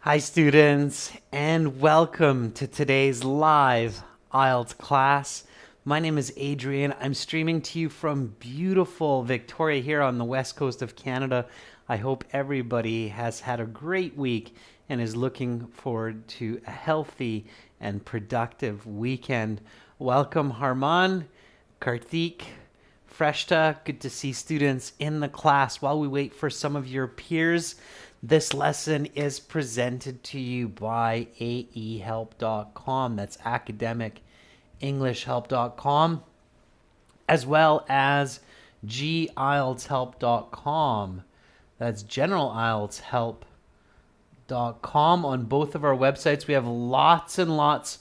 Hi students, and welcome to today's live IELTS class. My name is Adrian. I'm streaming to you from beautiful Victoria here on the west coast of Canada. I hope everybody has had a great week and is looking forward to a healthy and productive weekend. Welcome Harman, Karthik, Freshta. Good to see students in the class. While we wait for some of your peers, this lesson is presented to you by aehelp.com. That's academicenglishhelp.com, as well as gieltshelp.com. That's generalieltshelp.com. On both of our websites, we have lots and lots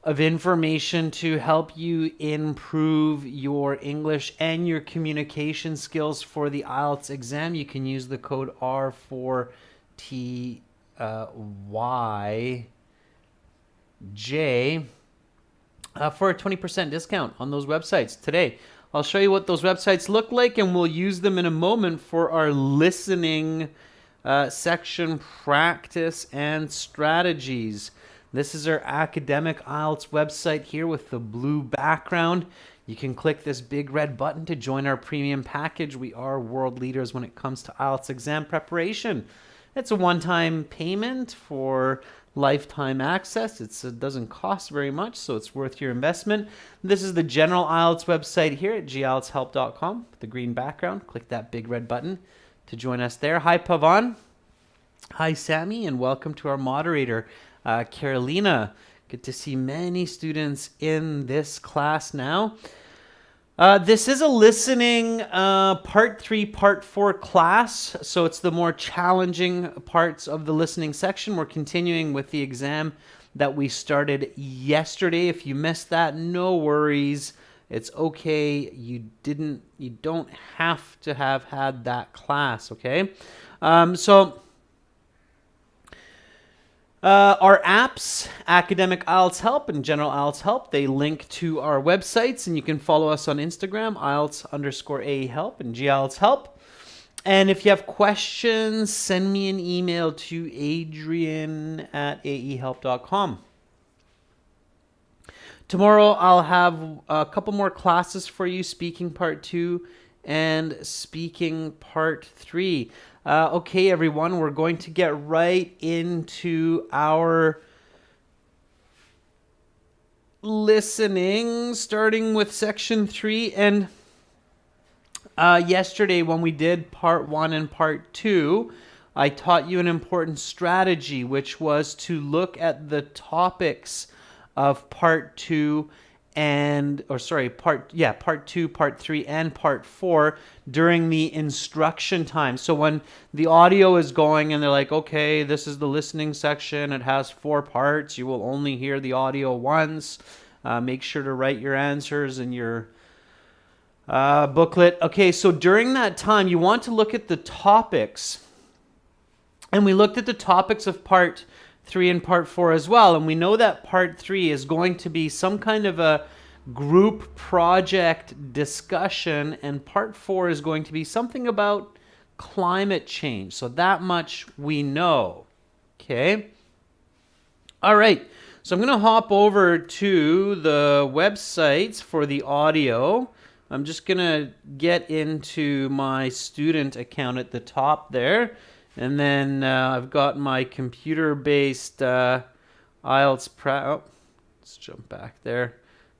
of information to help you improve your English and your communication skills for the IELTS exam. You can use the code R4TYJ for a 20% discount on those websites today. I'll show you what those websites look like, and we'll use them in a moment for our listening section, practice and strategies. This is our academic IELTS website here with the blue background. You can click this big red button to join our premium package. We are world leaders when it comes to IELTS exam preparation. It's a one-time payment for lifetime access. It doesn't cost very much, so it's worth your investment. This is the general IELTS website here at gieltshelp.com. The green background. Click that big red button to join us there. Hi, Pavan. Hi, Sammy, and welcome to our moderator, Carolina. Good to see many students in this class now. This is a listening part 3, part 4 class. So it's the more challenging parts of the listening section. We're continuing with the exam that we started yesterday. If you missed that, no worries. It's okay. You don't have to have had that class, okay? Our apps, Academic IELTS Help and General IELTS Help, they link to our websites, and you can follow us on Instagram, IELTS_AEHelp and GIELTS Help. And if you have questions, send me an email to adrian@aehelp.com. Tomorrow I'll have a couple more classes for you, speaking part 2 and speaking part 3. Okay, everyone, we're going to get right into our listening, starting with section 3. And yesterday, when we did part 1 and part 2, I taught you an important strategy, which was to look at the topics of part 2 part 2, part 3, and part 4 during the instruction time. So when the audio is going and they're like, okay, this is the listening section, it has 4 parts, you will only hear the audio once. Make sure to write your answers in your booklet. Okay, so during that time, you want to look at the topics. And we looked at the topics of part 3 and part 4 as well, and we know that part 3 is going to be some kind of a group project discussion, and part 4 is going to be something about climate change. So that much we know. Okay. All right. So I'm going to hop over to the websites for the audio. I'm just going to get into my student account at the top there. And then I've got my computer-based IELTS let's jump back there.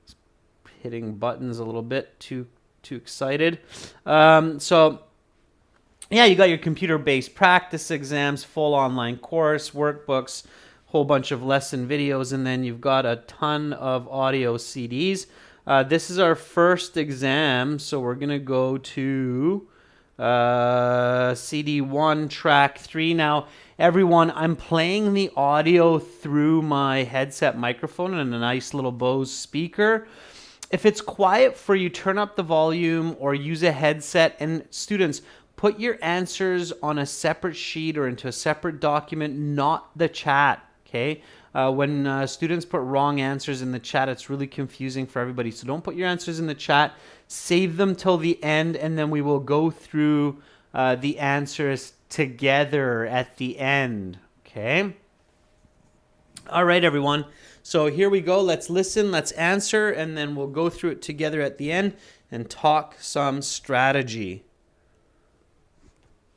Just hitting buttons a little bit, too excited. So yeah, you got your computer-based practice exams, full online course, workbooks, whole bunch of lesson videos, and then you've got a ton of audio CDs. This is our first exam, so we're going to go to CD1 track 3. Now everyone, I'm playing the audio through my headset microphone and a nice little Bose speaker. If it's quiet for you, turn up the volume or use a headset. And students, put your answers on a separate sheet or into a separate document, not the chat. Okay, when students put wrong answers in the chat, it's really confusing for everybody. So don't put your answers in the chat. Save them till the end, and then we will go through the answers together at the end. Okay. All right, everyone. So here we go. Let's listen, let's answer, and then we'll go through it together at the end and talk some strategy.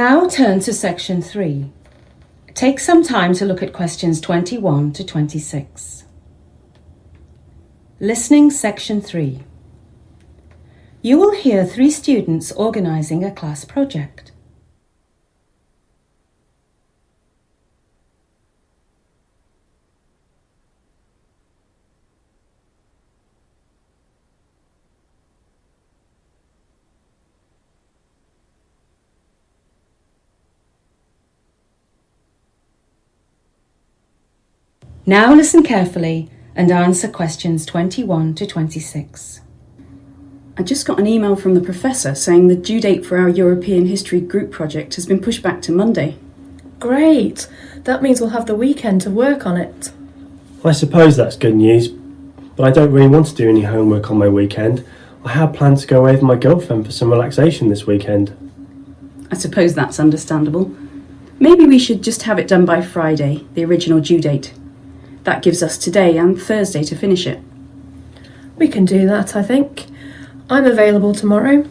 Now turn to section 3. Take some time to look at questions 21 to 26. Listening section 3. You will hear 3 students organising a class project. Now listen carefully and answer questions 21 to 26. I just got an email from the professor saying the due date for our European History group project has been pushed back to Monday. Great! That means we'll have the weekend to work on it. I suppose that's good news, but I don't really want to do any homework on my weekend. I had planned to go away with my girlfriend for some relaxation this weekend. I suppose that's understandable. Maybe we should just have it done by Friday, the original due date. That gives us today and Thursday to finish it. We can do that, I think. I'm available tomorrow.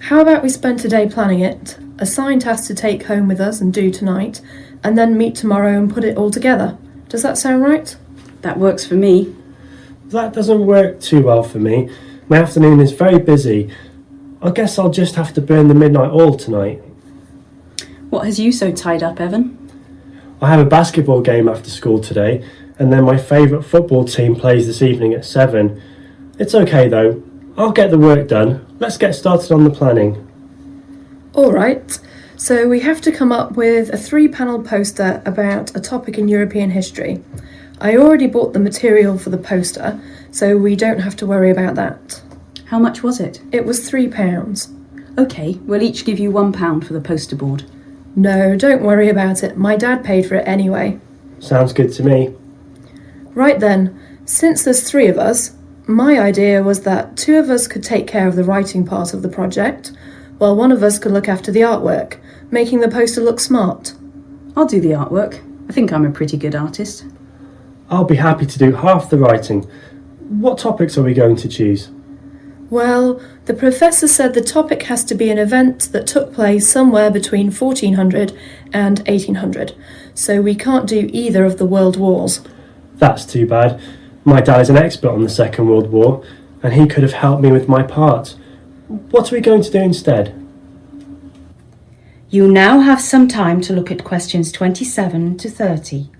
How about we spend today planning it, assign tasks to take home with us and do tonight, and then meet tomorrow and put it all together? Does that sound right? That works for me. That doesn't work too well for me. My afternoon is very busy. I guess I'll just have to burn the midnight oil tonight. What has you so tied up, Evan? I have a basketball game after school today, and then my favourite football team plays this evening at 7. It's okay though. I'll get the work done. Let's get started on the planning. All right. So we have to come up with a 3-panel poster about a topic in European history. I already bought the material for the poster, so we don't have to worry about that. How much was it? It was £3. Okay, we'll each give you £1 for the poster board. No, don't worry about it. My dad paid for it anyway. Sounds good to me. Right then, since there's 3 of us, my idea was that 2 of us could take care of the writing part of the project, while 1 of us could look after the artwork, making the poster look smart. I'll do the artwork. I think I'm a pretty good artist. I'll be happy to do half the writing. What topics are we going to choose? Well, the professor said the topic has to be an event that took place somewhere between 1400 and 1800, so we can't do either of the world wars. That's too bad. My dad is an expert on the Second World War, and he could have helped me with my part. What are we going to do instead? You now have some time to look at questions 27 to 30.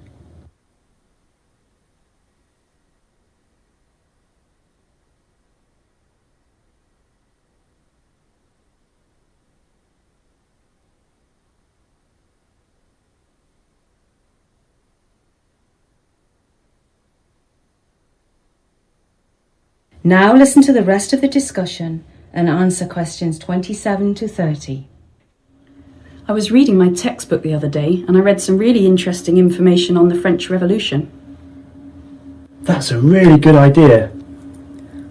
Now listen to the rest of the discussion and answer questions 27 to 30. I was reading my textbook the other day and I read some really interesting information on the French Revolution. That's a really good idea.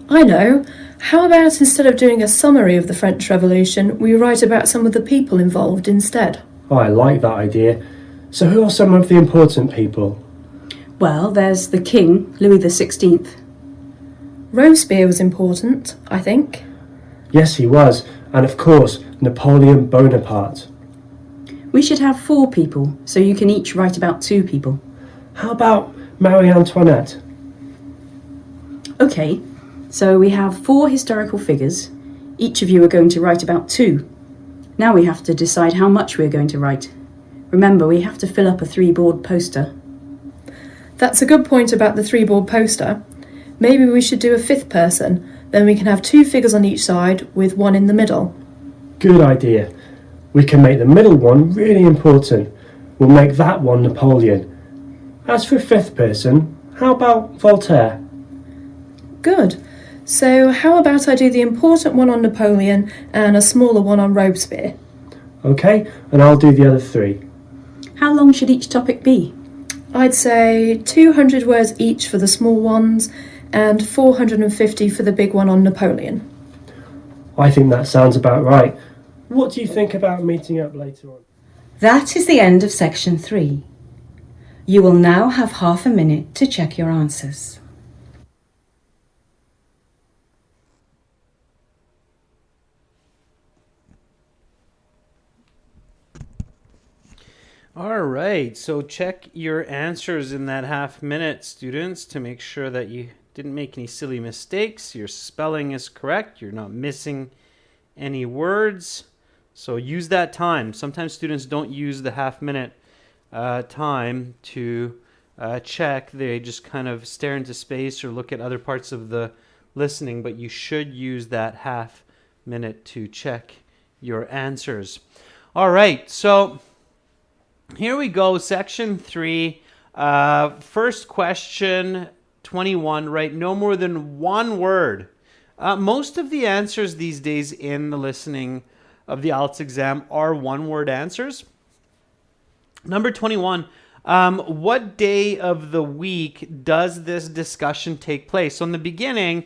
I know. How about instead of doing a summary of the French Revolution, we write about some of the people involved instead? Oh, I like that idea. So who are some of the important people? Well, there's the King, Louis XVI. Robespierre was important, I think. Yes, he was. And of course, Napoleon Bonaparte. We should have 4 people, so you can each write about 2 people. How about Marie Antoinette? Okay, so we have 4 historical figures. Each of you are going to write about 2. Now we have to decide how much we're going to write. Remember, we have to fill up a 3-board poster. That's a good point about the 3-board poster. Maybe we should do a 5th person, then we can have 2 figures on each side with 1 in the middle. Good idea. We can make the middle one really important. We'll make that one Napoleon. As for a 5th person, how about Voltaire? Good. So how about I do the important one on Napoleon and a smaller one on Robespierre? Okay, and I'll do the other 3. How long should each topic be? I'd say 200 words each for the small ones and 450 for the big one on Napoleon. I think that sounds about right. What do you think about meeting up later on? That is the end of section 3. You will now have half a minute to check your answers. All right, so check your answers in that half minute, students, to make sure that you didn't make any silly mistakes. Your spelling is correct. You're not missing any words. So use that time. Sometimes students don't use the half minute time to check. They just kind of stare into space or look at other parts of the listening, but you should use that half minute to check your answers. All right, so here we go, section 3. First question, 21, write no more than one word. Most of the answers these days in the listening of the IELTS exam are one-word answers. Number 21, what day of the week does this discussion take place? So in the beginning,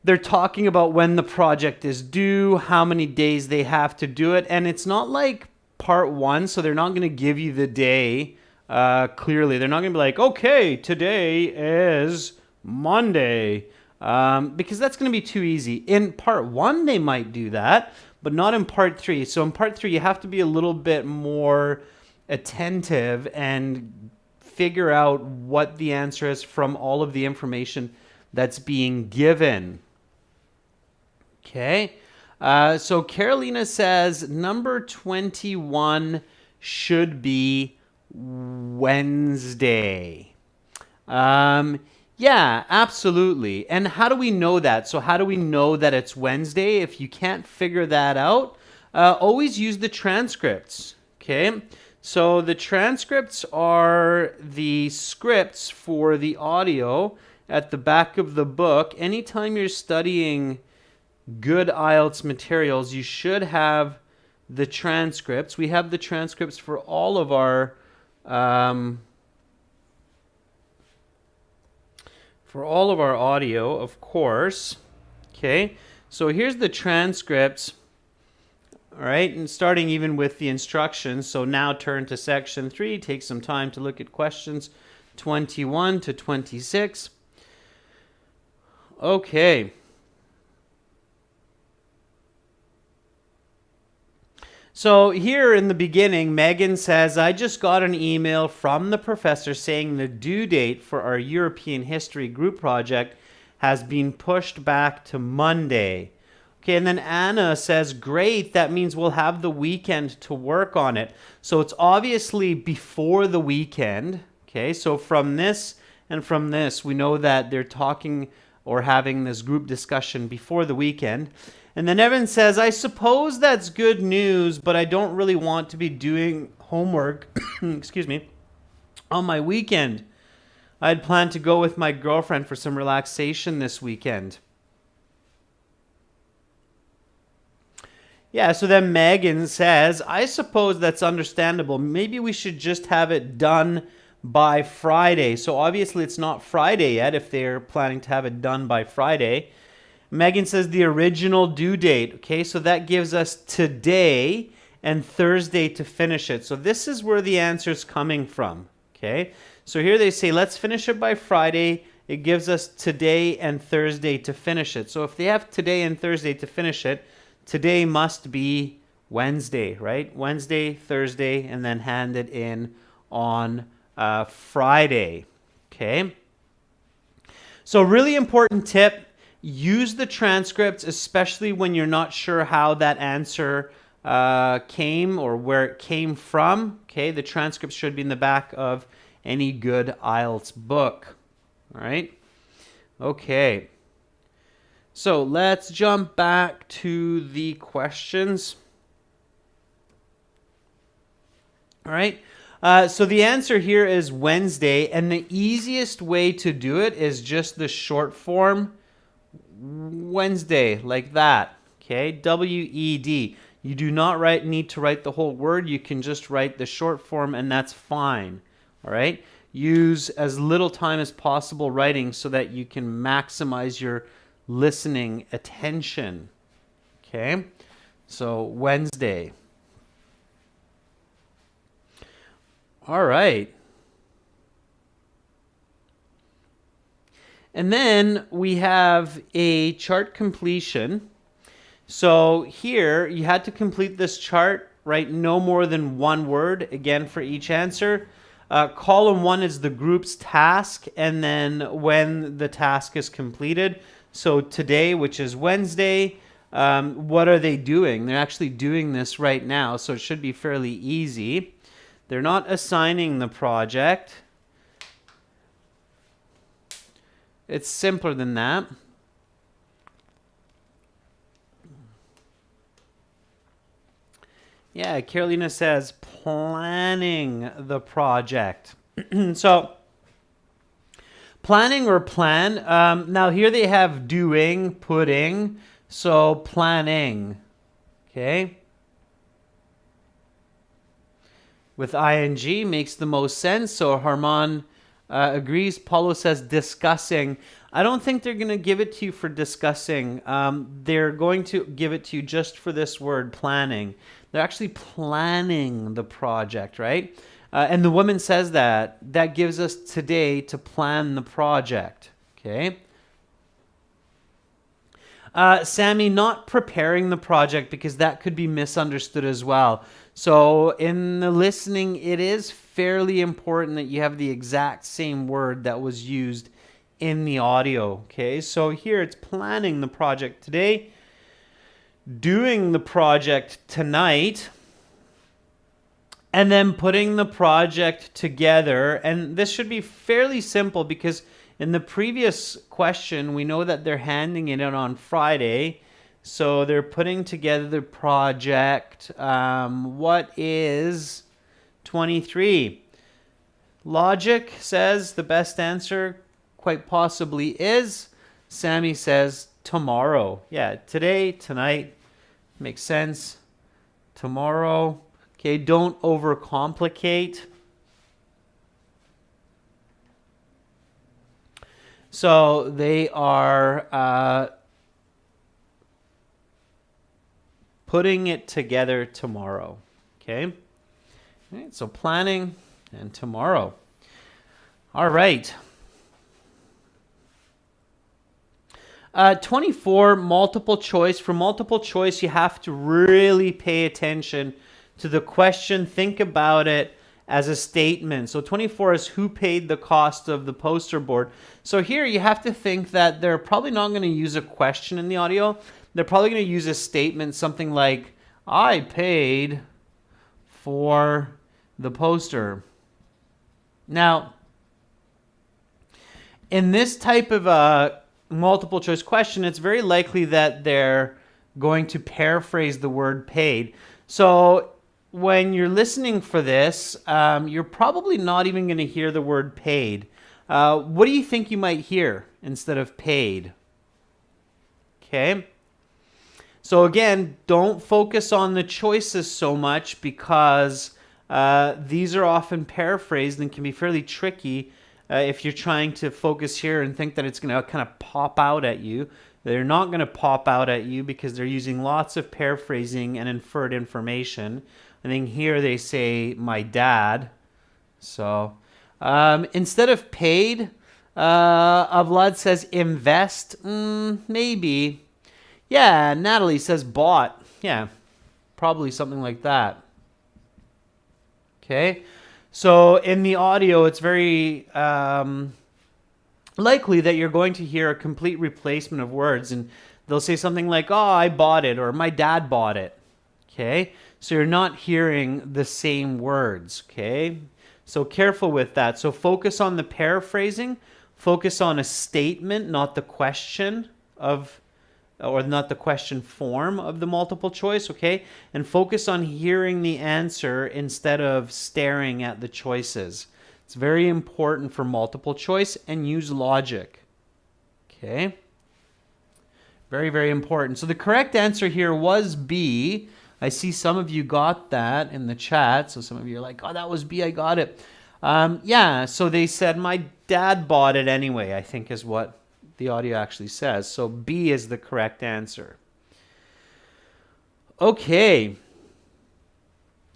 they're talking about when the project is due, how many days they have to do it, and it's not like part 1, so they're not going to give you the day clearly. They're not going to be like, okay, today is Monday, because that's going to be too easy. In part 1, they might do that, but not in part 3. So in part 3, you have to be a little bit more attentive and figure out what the answer is from all of the information that's being given. Okay. So Carolina says number 21 should be Wednesday. Yeah, absolutely. And how do we know that? So how do we know that it's Wednesday? If you can't figure that out, always use the transcripts. Okay. So the transcripts are the scripts for the audio at the back of the book. Anytime you're studying good IELTS materials, you should have the transcripts. We have the transcripts for all of our audio, of course. Okay, so here's the transcripts. All right, and starting even with the instructions. So now turn to section 3. Take some time to look at questions 21 to 26. Okay. So here in the beginning, Megan says, I just got an email from the professor saying the due date for our European history group project has been pushed back to Monday. Okay, and then Anna says, great, that means we'll have the weekend to work on it. So it's obviously before the weekend. Okay, so from this and from this, we know that they're talking or having this group discussion before the weekend. And then Evan says, I suppose that's good news, but I don't really want to be doing homework, excuse me, on my weekend. I'd planned to go with my girlfriend for some relaxation this weekend. Yeah, so then Megan says, I suppose that's understandable. Maybe we should just have it done by Friday. So obviously it's not Friday yet if they're planning to have it done by Friday. Megan says the original due date. Okay, so that gives us today and Thursday to finish it. So this is where the answer is coming from. Okay, so here they say, let's finish it by Friday. It gives us today and Thursday to finish it. So if they have today and Thursday to finish it, today must be Wednesday, right? Wednesday, Thursday, and then hand it in on Friday. Okay. So really important tip, use the transcripts, especially when you're not sure how that answer came or where it came from. Okay, the transcripts should be in the back of any good IELTS book. All right. Okay. So let's jump back to the questions. All right. So the answer here is Wednesday, and the easiest way to do it is just the short form, Wednesday, like that. Okay, W-E-D. You do not need to write the whole word. You can just write the short form, and that's fine. All right. Use as little time as possible writing so that you can maximize your listening attention. Okay, so Wednesday. All right. And then we have a chart completion. So here you had to complete this chart, write no more than one word, again, for each answer. Column 1 is the group's task, and then when the task is completed. So today, which is Wednesday, what are they doing? They're actually doing this right now, so it should be fairly easy. They're not assigning the project. It's simpler than that. Yeah, Carolina says planning the project. So planning or plan. Now here they have doing, putting. So planning. Okay. With ing makes the most sense. So Harman agrees. Paulo says discussing. I don't think they're going to give it to you for discussing. They're going to give it to you just for this word, planning. They're actually planning the project, right? And the woman says that gives us today to plan the project, okay? Sammy, not preparing the project, because that could be misunderstood as well. So in the listening, it is fairly important that you have the exact same word that was used in the audio, okay? So here it's planning the project today, doing the project tonight, and then putting the project together. And this should be fairly simple, because in the previous question, we know that they're handing it in on Friday. So they're putting together the project. What is 23? Logic says the best answer quite possibly is. Sammy says tomorrow. Yeah, today, tonight, makes sense. Tomorrow. Okay, don't overcomplicate. So they are putting it together tomorrow. Okay. All right, so planning and tomorrow. All right. 24, multiple choice. For multiple choice, you have to really pay attention to the question. Think about it as a statement. So 24 is who paid the cost of the poster board. So here you have to think that they're probably not going to use a question in the audio. They're probably going to use a statement, something like, I paid for the poster. Now, in this type of a multiple choice question, it's very likely that they're going to paraphrase the word paid. So when you're listening for this, you're probably not even going to hear the word paid. What do you think you might hear instead of paid? Okay. So again, don't focus on the choices so much, because these are often paraphrased and can be fairly tricky if you're trying to focus here and think that it's going to kind of pop out at you. They're not going to pop out at you because they're using lots of paraphrasing and inferred information. I think here they say, my dad. So instead of paid, Vlad says invest. Maybe. Yeah, Natalie says bought. Yeah, probably something like that. Okay. So in the audio, it's very likely that you're going to hear a complete replacement of words, and they'll say something like, oh, I bought it, or my dad bought it. Okay. So you're not hearing the same words. Okay. So careful with that. So focus on the paraphrasing, focus on a statement, not the question or not the question form of the multiple choice, okay? And focus on hearing the answer instead of staring at the choices. It's very important for multiple choice, and use logic, okay? Very, very important. So the correct answer here was B. I see some of you got that in the chat. So some of you are like, oh, that was B, I got it. Yeah, so they said, my dad bought it anyway, I think is what the audio actually says. So B is the correct answer. Okay.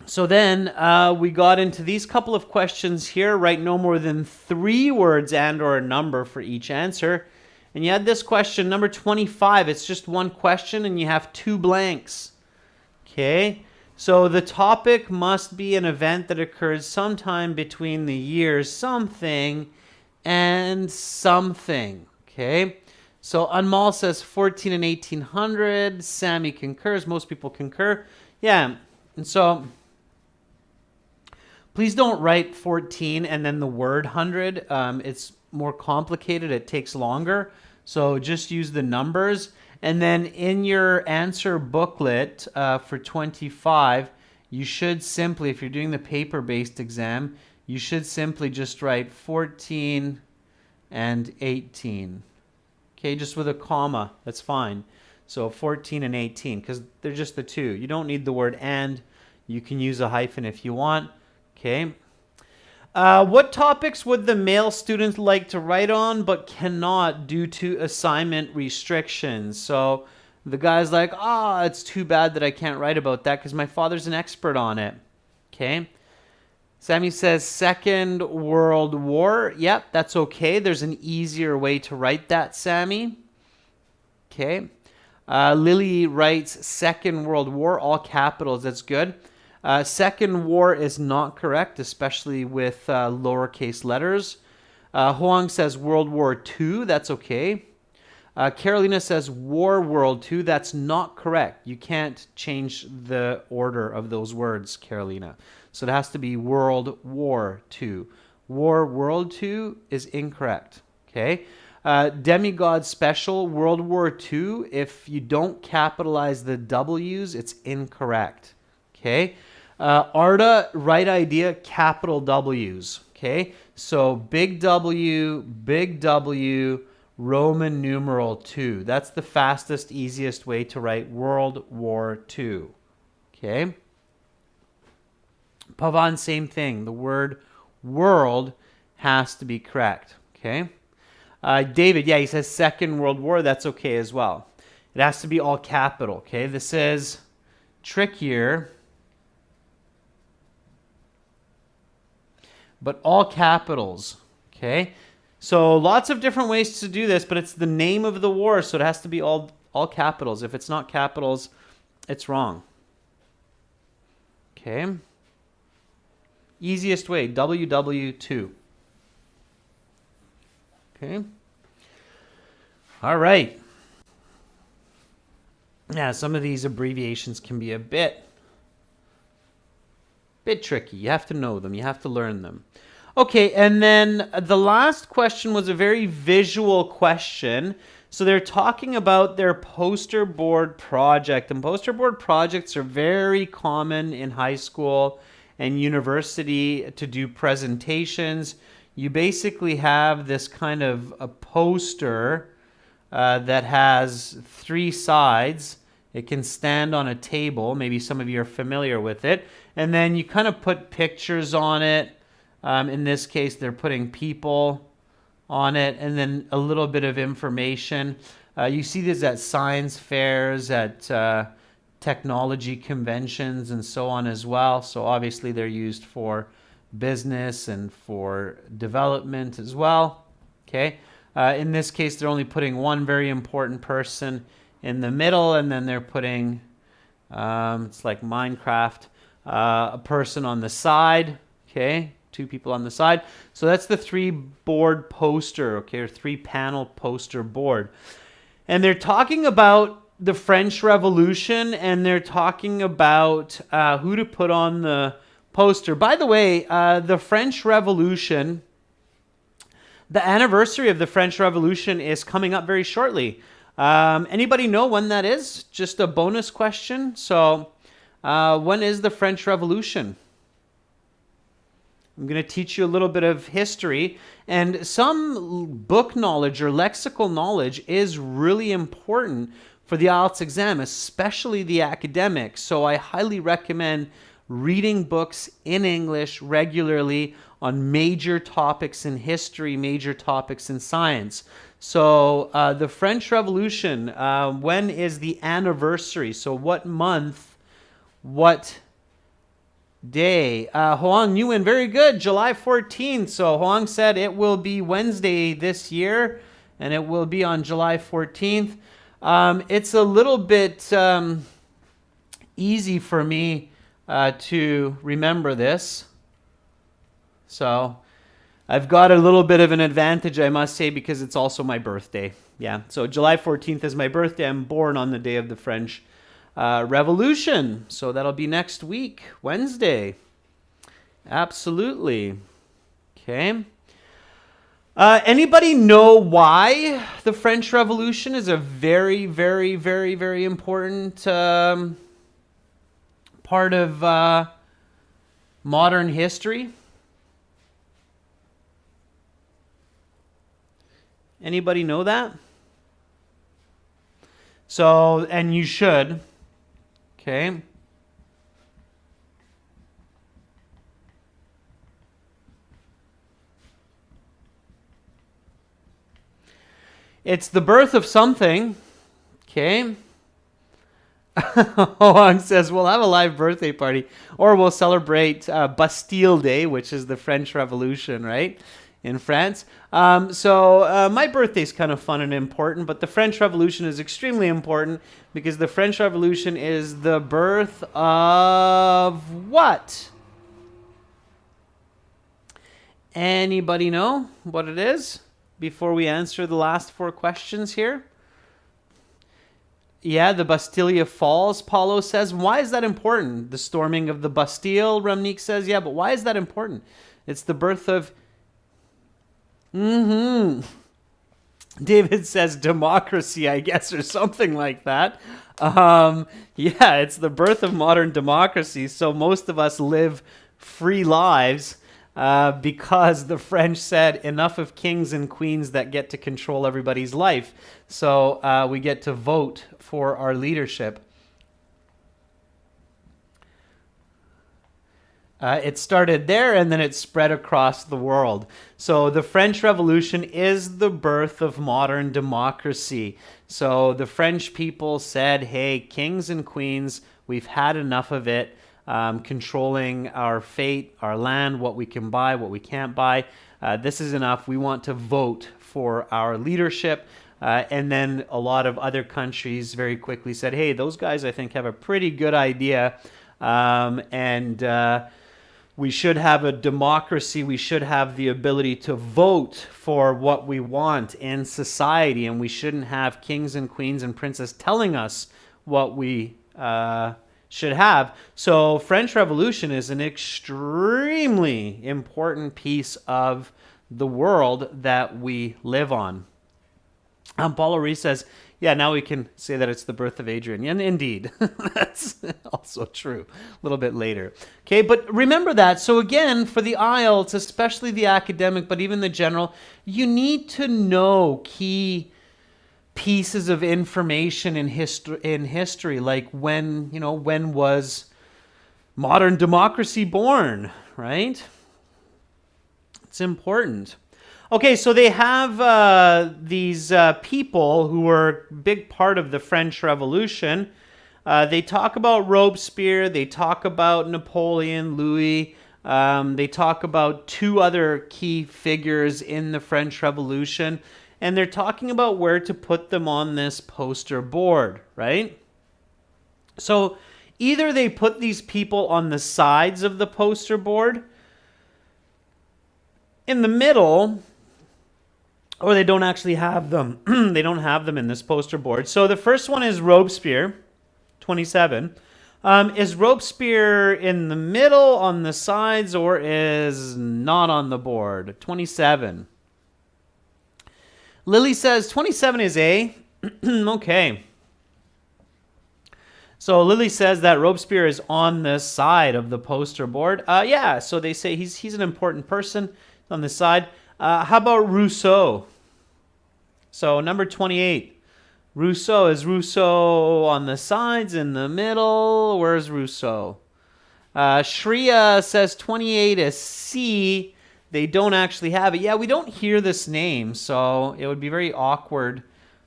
So then we got into these couple of questions here. Write no more than 3 words and or a number for each answer. And you had this question, number 25. It's just one question and you have 2 blanks. Okay, so the topic must be an event that occurs sometime between the years something and something. Okay, so Anmal says 14 and 1800. Sammy concurs. Most people concur. Yeah, and so please don't write 14 and then the word 100. It's more complicated. It takes longer. So just use the numbers. And then in your answer booklet for 25, you should simply, if you're doing the paper-based exam, you should simply just write 14 and 18. Okay, just with a comma. That's fine. So 14 and 18, because they're just the 2. You don't need the word and. You can use a hyphen if you want. Okay. What topics would the male student like to write on but cannot due to assignment restrictions? So the guy's like, it's too bad that I can't write about that because my father's an expert on it. Okay. Sammy says Second World War. Yep, that's okay. There's an easier way to write that, Sammy. Okay. Lily writes Second World War, all capitals. That's good. Second war is not correct, especially with lowercase letters. Huang says World War II. That's okay. Carolina says War World II. That's not correct. You can't change the order of those words, Carolina. So it has to be World War II. War World II is incorrect. Okay. Demigod Special World War II. If you don't capitalize the W's, it's incorrect. Okay. Arda, right idea, capital W's. Okay, so big W, Roman numeral 2. That's the fastest, easiest way to write World War II. Okay. Pavan, same thing. The word world has to be correct. Okay. David, yeah, he says Second World War. That's okay as well. It has to be all capital. Okay, this is trickier. But all capitals, okay? So lots of different ways to do this, but it's the name of the war, so it has to be all capitals. If it's not capitals, it's wrong. Okay? Easiest way, WW2. Okay? All right. Yeah, some of these abbreviations can be a bit tricky. You have to know them. You have to learn them. Okay, and then the last question was a very visual question. So they're talking about their poster board project. And poster board projects are very common in high school and university to do presentations. You basically have this kind of a poster that has 3 sides. It can stand on a table. Maybe some of you are familiar with it. And then you kind of put pictures on it. In this case, they're putting people on it and then a little bit of information. You see this at science fairs, at technology conventions and so on as well. So obviously they're used for business and for development as well. Okay. In this case, they're only putting one very important person in the middle, and then they're putting, it's like Minecraft, a person on the side, okay, 2 people on the side. So that's the 3-board poster, okay, or 3-panel poster board. And they're talking about the French Revolution, and they're talking about who to put on the poster. By the way, the French Revolution, the anniversary of the French Revolution is coming up very shortly. Anybody know when that is? Just a bonus question. So, when is the French Revolution? I'm going to teach you a little bit of history, and some book knowledge or lexical knowledge is really important for the IELTS exam, especially the academic. So I highly recommend reading books in English regularly on major topics in history, major topics in science. So the French Revolution, when is the anniversary? So what month, what day. Hoang Nguyen, very good. July 14th. So Hoang said it will be Wednesday this year, and it will be on July 14th. It's a little bit easy for me to remember this. So I've got a little bit of an advantage, I must say, because it's also my birthday. Yeah, so July 14th is my birthday. I'm born on the day of the French Revolution. So that'll be next week, Wednesday. Absolutely. Okay. Anybody know why the French Revolution is a very, very, very, very important part of modern history? Anybody know that? So, and you should. Okay. It's the birth of something. Okay. Hoang says, we'll have a live birthday party, or we'll celebrate Bastille Day, which is the French Revolution, right? In France. So my birthday is kind of fun and important, but the French Revolution is extremely important because the French Revolution is the birth of what? Anybody know what it is before we answer the last 4 questions here? Yeah, the Bastille falls, Paulo says. Why is that important? The storming of the Bastille, Ramnik says. Yeah, but why is that important? It's the birth of... David says democracy, I guess, or something like that. Yeah, it's the birth of modern democracy. So most of us live free lives because the French said enough of kings and queens that get to control everybody's life. So we get to vote for our leadership. It started there and then it spread across the world. So the French Revolution is the birth of modern democracy. So the French people said, hey, kings and queens, we've had enough of it, controlling our fate, our land, what we can buy, what we can't buy. This is enough. We want to vote for our leadership. And then a lot of other countries very quickly said, hey, those guys, I think, have a pretty good idea. We should have a democracy. We should have the ability to vote for what we want in society. And we shouldn't have kings and queens and princes telling us what we should have. So French Revolution is an extremely important piece of the world that we live on. Paulo Reese says, yeah, now we can say that it's the birth of Adrian. And indeed, that's also true a little bit later. Okay, but remember that. So again, for the IELTS, especially the academic, but even the general, you need to know key pieces of information in history, like when was modern democracy born, right? It's important. Okay, so they have these people who were a big part of the French Revolution. They talk about Robespierre, they talk about Napoleon, Louis, they talk about 2 other key figures in the French Revolution, and they're talking about where to put them on this poster board, right? So either they put these people on the sides of the poster board, in the middle, or they don't actually have them. They don't have them in this poster board. So the first one is Robespierre, 27. Is Robespierre in the middle, on the sides, or is not on the board? 27. Lily says 27 is A. Okay. So Lily says that Robespierre is on the side of the poster board. Yeah, so they say he's an important person on the side. How about Rousseau? So number 28. Rousseau. Is Rousseau on the sides, in the middle? Where's Rousseau? Shreya says 28 is C. They don't actually have it. Yeah, we don't hear this name, so it would be very awkward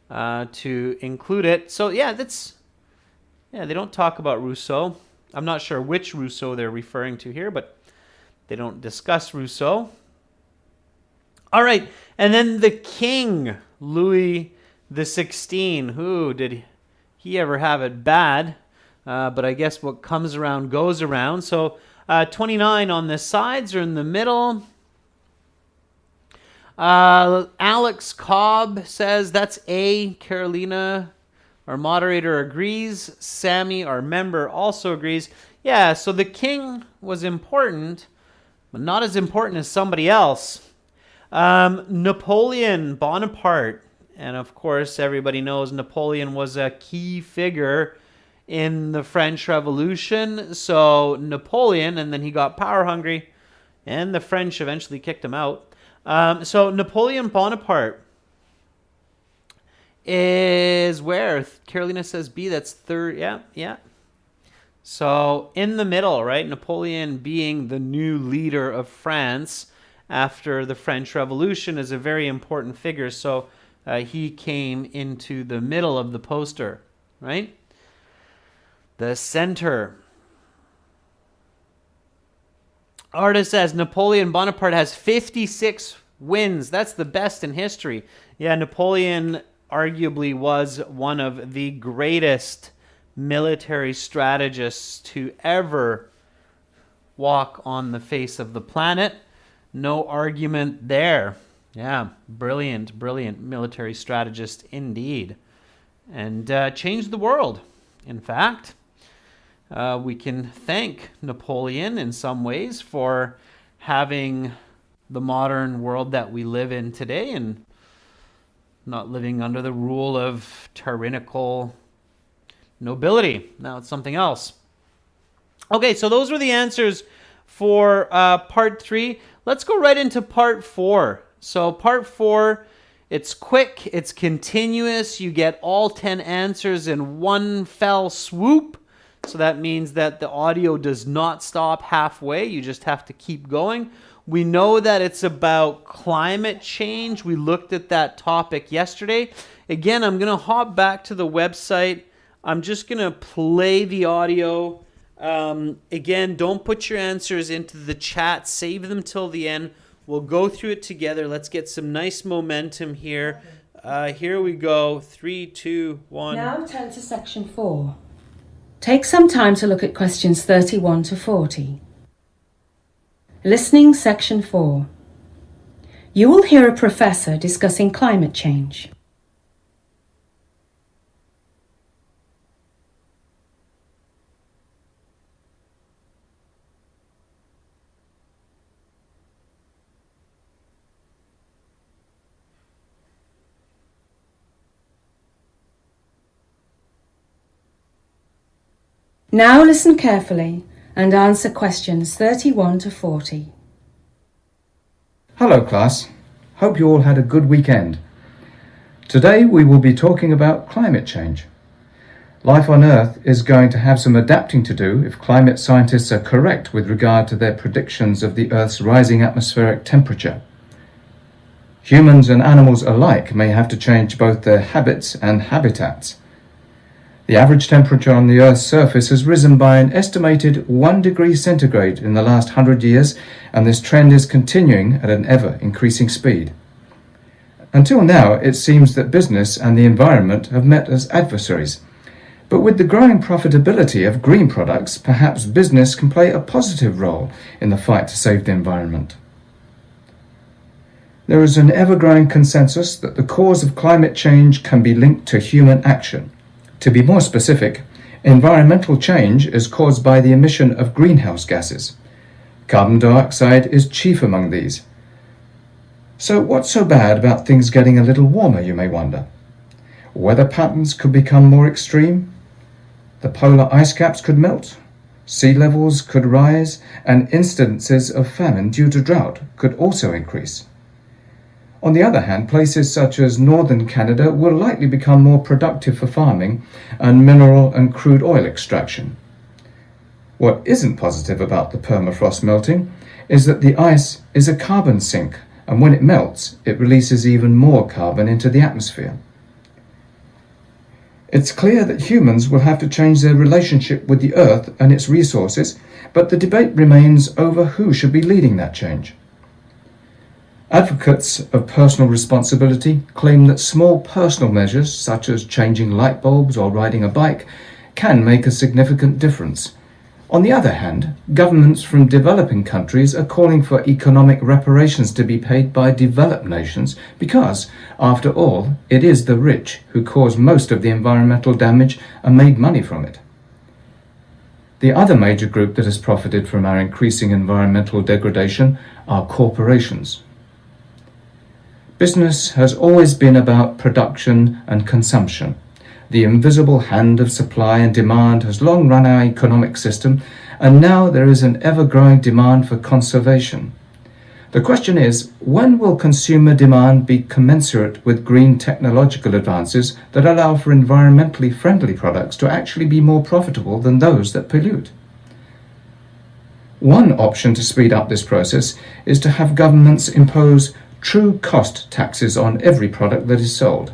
to include it. So yeah, they don't talk about Rousseau. I'm not sure which Rousseau they're referring to here, but they don't discuss Rousseau. All right, and then the king, Louis XVI. Who did he ever have it bad? But I guess what comes around goes around. So 29 on the sides or in the middle. Alex Cobb says that's A. Carolina, our moderator, agrees. Sammy, our member, also agrees. Yeah, so the king was important, but not as important as somebody else. Napoleon Bonaparte. And of course, everybody knows Napoleon was a key figure in the French Revolution. So Napoleon, and then he got power hungry, and the French eventually kicked him out. So Napoleon Bonaparte is where? Carolina says B, that's third. Yeah. So in the middle, right? Napoleon being the new leader of France after the French Revolution is a very important figure. So he came into the middle of the poster, right? The center. Artist says Napoleon Bonaparte has 56 wins. That's the best in history. Yeah, Napoleon arguably was one of the greatest military strategists to ever walk on the face of the planet. No argument there. Yeah, brilliant military strategist indeed. And changed the world, in fact. We can thank Napoleon in some ways for having the modern world that we live in today and not living under the rule of tyrannical nobility. Now it's something else. Okay, so those were the answers for part 3. Let's go right into part 4. So part 4, it's quick, it's continuous. You get all 10 answers in one fell swoop. So that means that the audio does not stop halfway. You just have to keep going. We know that it's about climate change. We looked at that topic yesterday. Again, I'm going to hop back to the website. I'm just going to play the audio. Again, don't put your answers into the chat. Save them till the end. We'll go through it together. Let's get some nice momentum here. Here we go. 3, 2, 1. Now turn to section 4. Take some time to look at questions 31 to 40. Listening section 4. You will hear a professor discussing climate change. Now listen carefully and answer questions 31 to 40. Hello class, hope you all had a good weekend. Today we will be talking about climate change. Life on Earth is going to have some adapting to do if climate scientists are correct with regard to their predictions of the Earth's rising atmospheric temperature. Humans and animals alike may have to change both their habits and habitats. The average temperature on the Earth's surface has risen by an estimated 1 degree centigrade in the last 100 years, and this trend is continuing at an ever-increasing speed. Until now, it seems that business and the environment have met as adversaries. But with the growing profitability of green products, perhaps business can play a positive role in the fight to save the environment. There is an ever-growing consensus that the cause of climate change can be linked to human action. To be more specific, environmental change is caused by the emission of greenhouse gases. Carbon dioxide is chief among these. So what's so bad about things getting a little warmer, you may wonder? Weather patterns could become more extreme. The polar ice caps could melt. Sea levels could rise, and incidences of famine due to drought could also increase. On the other hand, places such as northern Canada will likely become more productive for farming and mineral and crude oil extraction. What isn't positive about the permafrost melting is that the ice is a carbon sink, and when it melts, it releases even more carbon into the atmosphere. It's clear that humans will have to change their relationship with the Earth and its resources, but the debate remains over who should be leading that change. Advocates of personal responsibility claim that small personal measures, such as changing light bulbs or riding a bike, can make a significant difference. On the other hand, governments from developing countries are calling for economic reparations to be paid by developed nations because, after all, it is the rich who cause most of the environmental damage and made money from it. The other major group that has profited from our increasing environmental degradation are corporations. Business has always been about production and consumption. The invisible hand of supply and demand has long run our economic system, and now there is an ever-growing demand for conservation. The question is, when will consumer demand be commensurate with green technological advances that allow for environmentally friendly products to actually be more profitable than those that pollute? One option to speed up this process is to have governments impose true cost taxes on every product that is sold.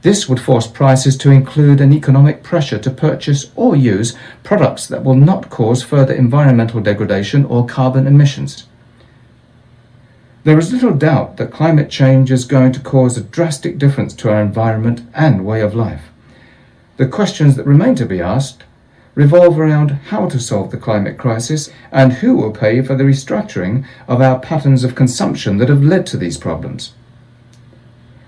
This would force prices to include an economic pressure to purchase or use products that will not cause further environmental degradation or carbon emissions. There is little doubt that climate change is going to cause a drastic difference to our environment and way of life. The questions that remain to be asked revolve around how to solve the climate crisis and who will pay for the restructuring of our patterns of consumption that have led to these problems.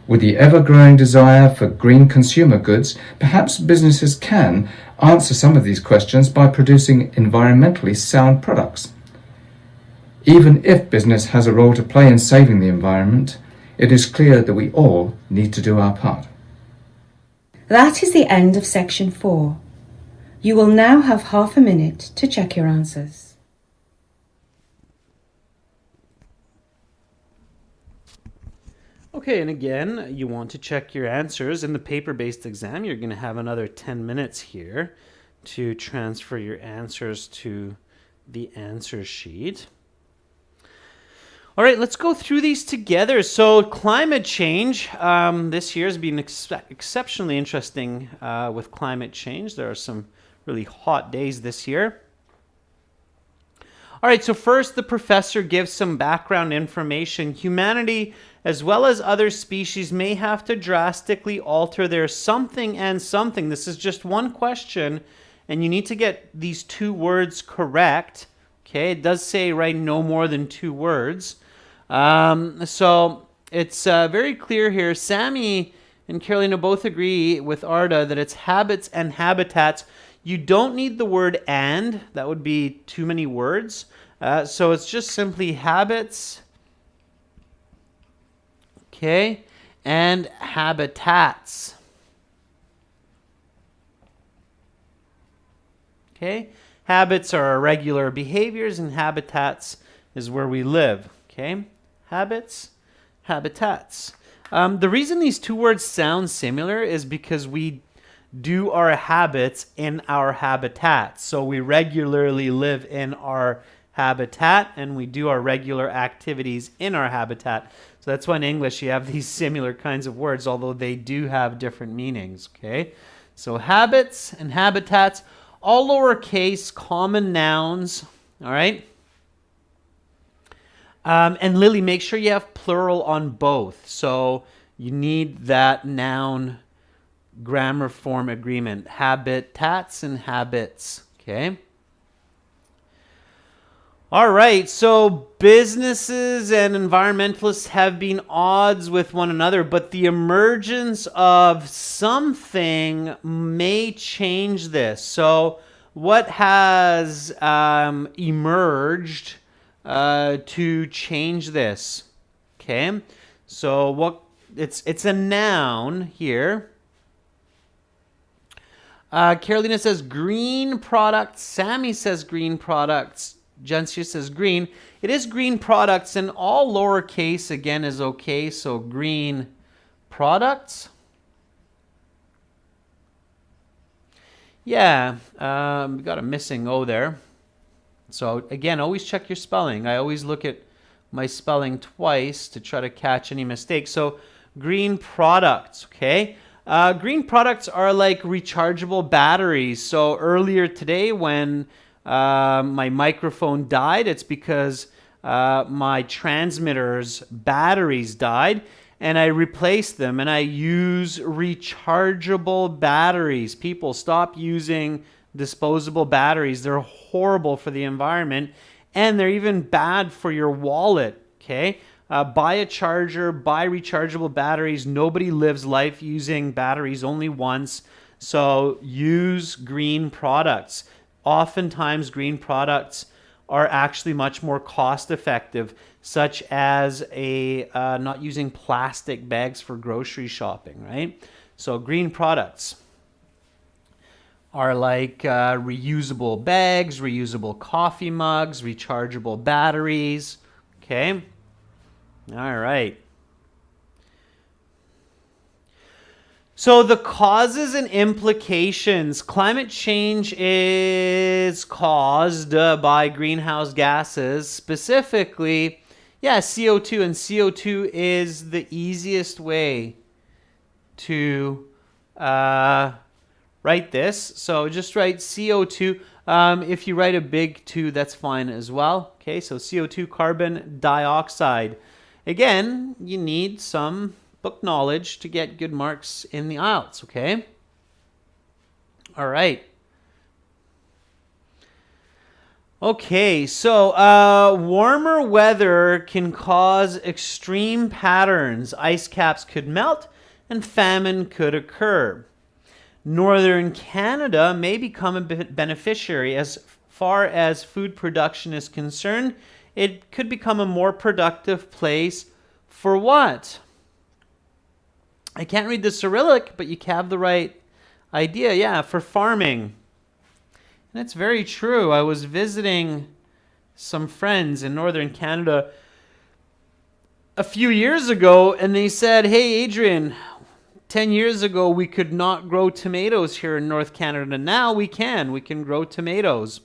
With the ever-growing desire for green consumer goods, perhaps businesses can answer some of these questions by producing environmentally sound products. Even if business has a role to play in saving the environment, it is clear that we all need to do our part. That is the end of section 4. You will now have half a minute to check your answers. Okay, and again, you want to check your answers. In the paper-based exam, you're going to have another 10 minutes here to transfer your answers to the answer sheet. All right, let's go through these together. So climate change, this year has been exceptionally interesting with climate change. There are some really hot days this year. All right, so first the professor gives some background information. Humanity, as well as other species, may have to drastically alter their something and something. This is just one question, and you need to get these 2 words correct. Okay, it does say, right, no more than 2 words. So it's very clear here. Sammy and Carolina both agree with Arda that it's habits and habitats. You don't need the word and. That would be too many words. So it's just simply habits, okay, and habitats. Okay, habits are our regular behaviors, and habitats is where we live. Okay, habits, habitats. The reason these 2 words sound similar is because we do our habits in our habitat. So we regularly live in our habitat and we do our regular activities in our habitat. So that's why in English you have these similar kinds of words, although they do have different meanings. Okay, so habits and habitats, all lowercase, common nouns. All right. And Lily, make sure you have plural on both. So you need that noun grammar form agreement. Habitats and habits. Okay. All right, so businesses and environmentalists have been odds with one another, but the emergence of something may change this. So what has emerged to change this? Okay, so what? It's a noun here. Carolina says green products. Sammy says green products. Jensia says green. It is green products, and all lowercase again is okay. So green products. Yeah, we got a missing O there. So again, always check your spelling. I always look at my spelling twice to try to catch any mistakes. So green products, okay? Green products are like rechargeable batteries. So earlier today when my microphone died, it's because my transmitter's batteries died, and I replaced them, and I use rechargeable batteries. People, stop using disposable batteries. They're horrible for the environment, and they're even bad for your wallet, okay? Buy a charger, buy rechargeable batteries. Nobody lives life using batteries only once, so use green products. Oftentimes, green products are actually much more cost effective, such as not using plastic bags for grocery shopping, right? So green products are like reusable bags, reusable coffee mugs, rechargeable batteries, okay? All right. So the causes and implications. Climate change is caused by greenhouse gases, specifically, CO2. And CO2 is the easiest way to write this. So just write CO2. If you write a big 2, that's fine as well. Okay, so CO2, carbon dioxide. Again, you need some book knowledge to get good marks in the IELTS, okay? All right. Okay, so warmer weather can cause extreme patterns. Ice caps could melt and famine could occur. Northern Canada may become a beneficiary. As far as food production is concerned, it could become a more productive place for what? I can't read the Cyrillic, but you have the right idea. Yeah, for farming. And it's very true. I was visiting some friends in Northern Canada a few years ago, and they said, hey, Adrian, 10 years ago we could not grow tomatoes here in North Canada. Now we can. We can grow tomatoes.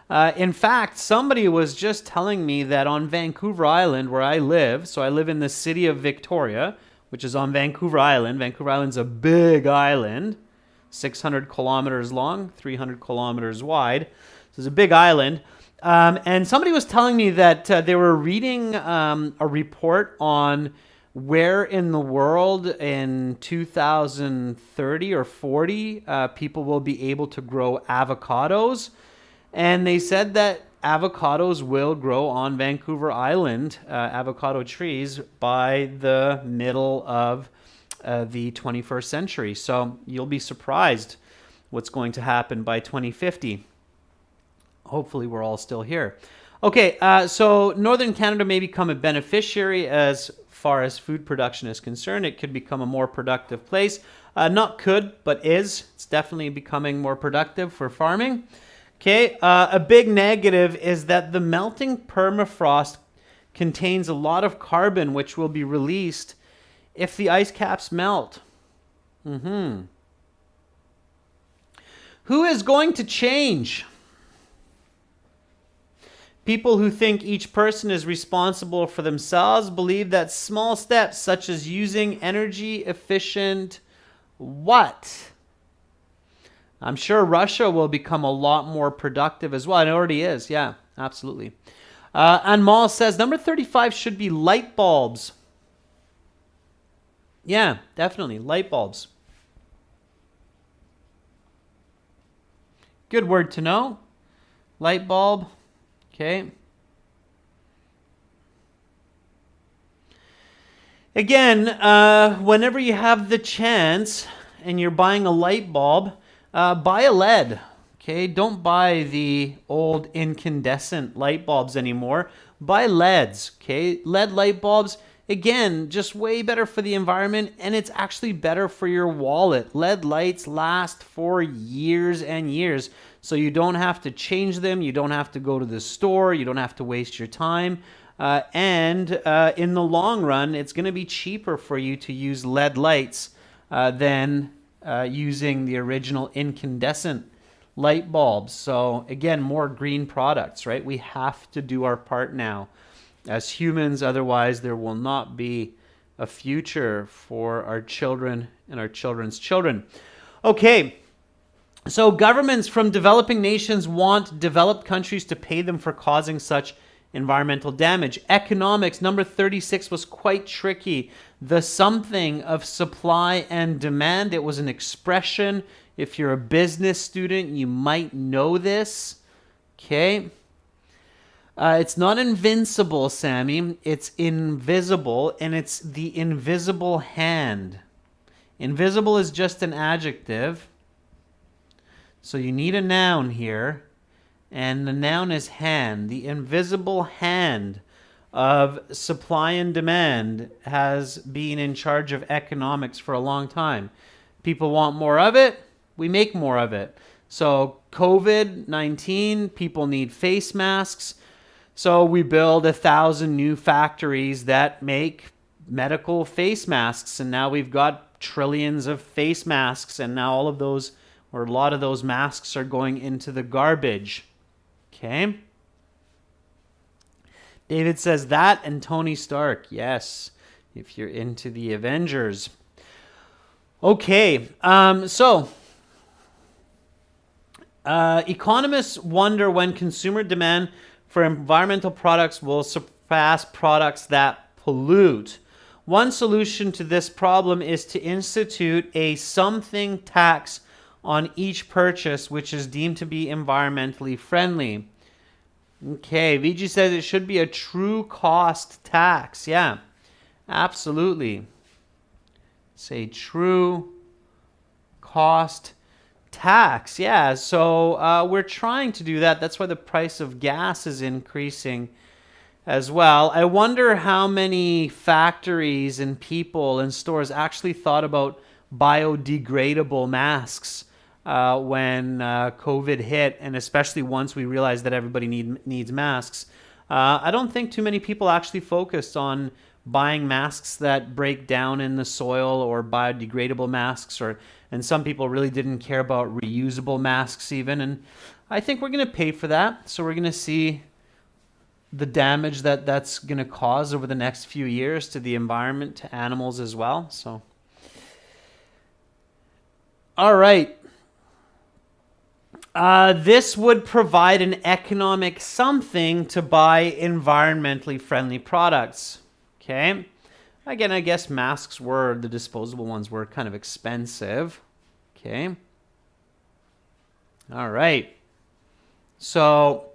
In fact, somebody was just telling me that on Vancouver Island, where I live, so I live in the city of Victoria, which is on Vancouver Island. Vancouver Island's a big island, 600 kilometers long, 300 kilometers wide. So it's a big island. And somebody was telling me that they were reading a report on where in the world in 2030 or 40 people will be able to grow avocados. And they said that avocados will grow on Vancouver Island, avocado trees, by the middle of the 21st century. So you'll be surprised what's going to happen by 2050. Hopefully we're all still here. Okay, so Northern Canada may become a beneficiary as far as food production is concerned. It could become a more productive place. Not could, but is. It's definitely becoming more productive for farming. Okay, a big negative is that the melting permafrost contains a lot of carbon which will be released if the ice caps melt. Who is going to change? People who think each person is responsible for themselves believe that small steps such as using energy efficient what? I'm sure Russia will become a lot more productive as well. It already is. Yeah, absolutely. And Mal says number 35 should be light bulbs. Yeah, definitely. Light bulbs. Good word to know. Light bulb. Okay. Again, whenever you have the chance and you're buying a light bulb, buy a LED. Okay, don't buy the old incandescent light bulbs anymore. Buy LEDs. Okay, LED light bulbs. Again, just way better for the environment, and it's actually better for your wallet. LED lights last for years and years, so you don't have to change them. You don't have to go to the store. You don't have to waste your time. And in the long run, it's going to be cheaper for you to use LED lights than using the original incandescent light bulbs. So again, more green products, right? We have to do our part now as humans, otherwise there will not be a future for our children and our children's children. Okay, so governments from developing nations want developed countries to pay them for causing such environmental damage. Economics, number 36, was quite tricky. The something of supply and demand. It was an expression. If you're a business student, you might know this. Okay. It's not invincible, Sammy. It's invisible, and it's the invisible hand. Invisible is just an adjective. So you need a noun here, and the noun is hand. The invisible hand of supply and demand has been in charge of economics for a long time. People want more of it, we make more of it. So COVID-19, people need face masks. So we build 1,000 new factories that make medical face masks, and now we've got trillions of face masks, and now all of those, or a lot of those masks, are going into the garbage. Okay. David says that, and Tony Stark. Yes, if you're into the Avengers. Okay, economists wonder when consumer demand for environmental products will surpass products that pollute. One solution to this problem is to institute a something tax on each purchase which is deemed to be environmentally friendly. Okay, VG says it should be a true cost tax. Yeah, absolutely. Say true cost tax. Yeah, so we're trying to do that. That's why the price of gas is increasing as well. I wonder how many factories and people and stores actually thought about biodegradable masks when COVID hit, and especially once we realized that everybody needs masks. I don't think too many people actually focused on buying masks that break down in the soil, or biodegradable masks, and some people really didn't care about reusable masks even, and I think we're going to pay for that. So we're going to see the damage that's going to cause over the next few years to the environment, to animals as well. So, all right. This would provide an economic something to buy environmentally friendly products. Okay. Again, I guess masks were, the disposable ones were kind of expensive. Okay. All right. So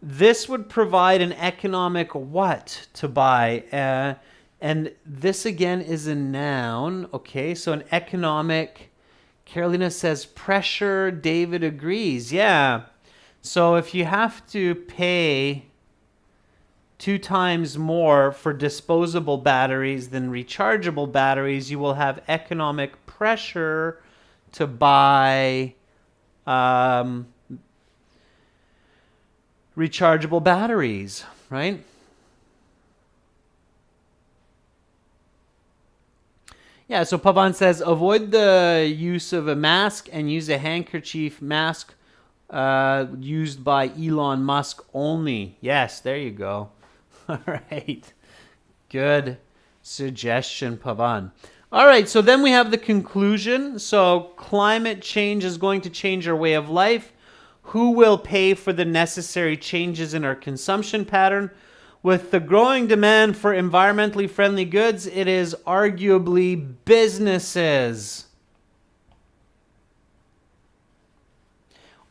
this would provide an economic what to buy? And this again is a noun. Okay. So an economic, Carolina says pressure. David agrees. Yeah. So if you have to pay 2 times more for disposable batteries than rechargeable batteries, you will have economic pressure to buy rechargeable batteries, right? Yeah, so Pavan says, avoid the use of a mask and use a handkerchief mask used by Elon Musk only. Yes, there you go. All right. Good suggestion, Pavan. All right, so then we have the conclusion. So climate change is going to change our way of life. Who will pay for the necessary changes in our consumption pattern? With the growing demand for environmentally friendly goods, it is arguably businesses.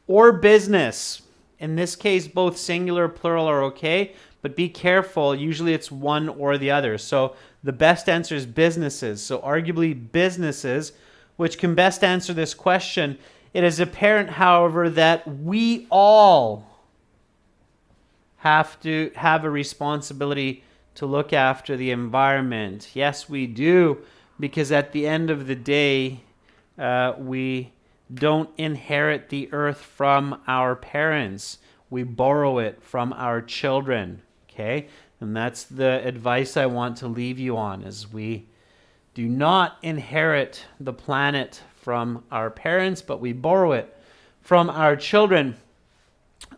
Or business. In this case, both singular, plural are okay, but be careful. Usually it's one or the other. So the best answer is businesses. So arguably businesses, which can best answer this question. It is apparent, however, that we all have to have a responsibility to look after the environment. Yes, we do, because at the end of the day, we don't inherit the earth from our parents. We borrow it from our children, okay? And that's the advice I want to leave you on, is we do not inherit the planet from our parents, but we borrow it from our children.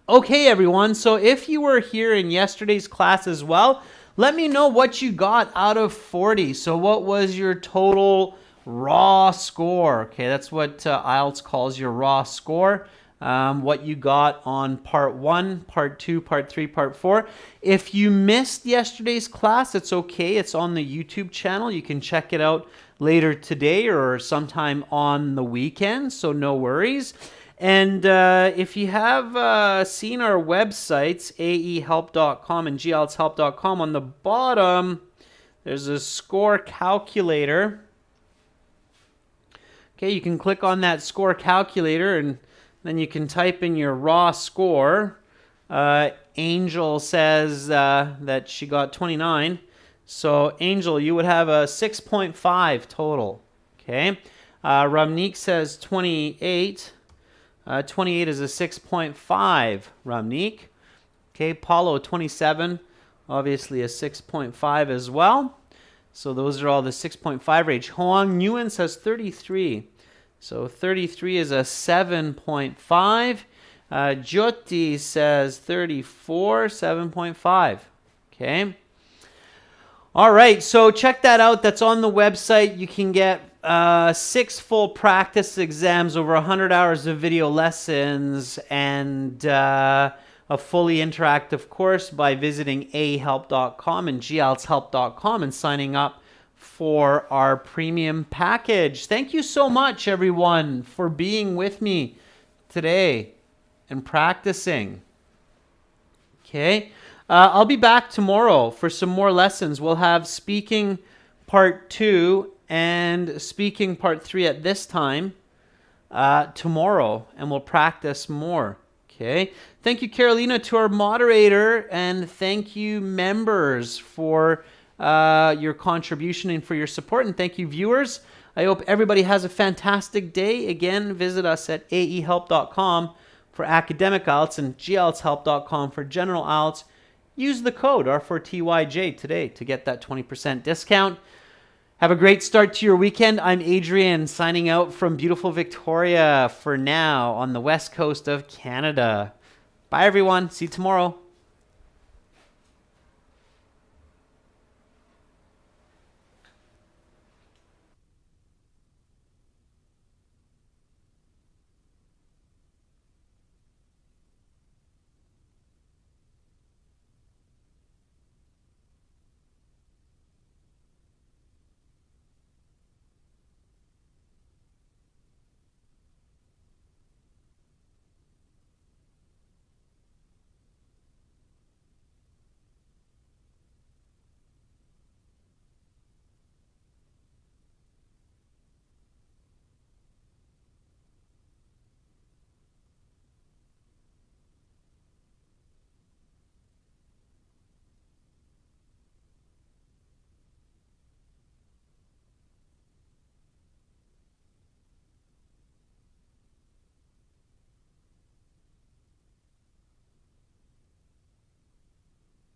Okay, everyone, so if you were here in yesterday's class as well, Let me know what you got out of 40. So what was your total raw score? Okay, that's what IELTS calls your raw score. What you got on part 1, part 2, part 3, part 4. If you missed yesterday's class, it's okay. It's on the YouTube channel. You can check it out later today or sometime on the weekend, so no worries. And if you have seen our websites, aehelp.com and glshelp.com, on the bottom, there's a score calculator. Okay, you can click on that score calculator and then you can type in your raw score. Angel says that she got 29. So, Angel, you would have a 6.5 total. Okay. Ramnik says 28. 28 is a 6.5, Ramnik. Okay, Paulo, 27. Obviously a 6.5 as well. So those are all the 6.5 range. Hoang Nguyen says 33. So 33 is a 7.5. Jyoti says 34, 7.5. Okay. All right, so check that out. That's on the website. You can get 6 full practice exams, over 100 hours of video lessons, and a fully interactive course by visiting aehelp.com and glshelp.com and signing up for our premium package. Thank you so much, everyone, for being with me today and practicing. Okay. I'll be back tomorrow for some more lessons. We'll have speaking part 2 and speaking part 3 at this time tomorrow, and we'll practice more. Okay. Thank you, Carolina, to our moderator, and thank you, members, for your contribution and for your support, and thank you, viewers. I hope everybody has a fantastic day. Again, visit us at aehelp.com for academic IELTS and glshelp.com for general IELTS. Use the code R4TYJ today to get that 20% discount. Have a great start to your weekend. I'm Adrian, signing out from beautiful Victoria for now on the west coast of Canada. Bye, everyone. See you tomorrow.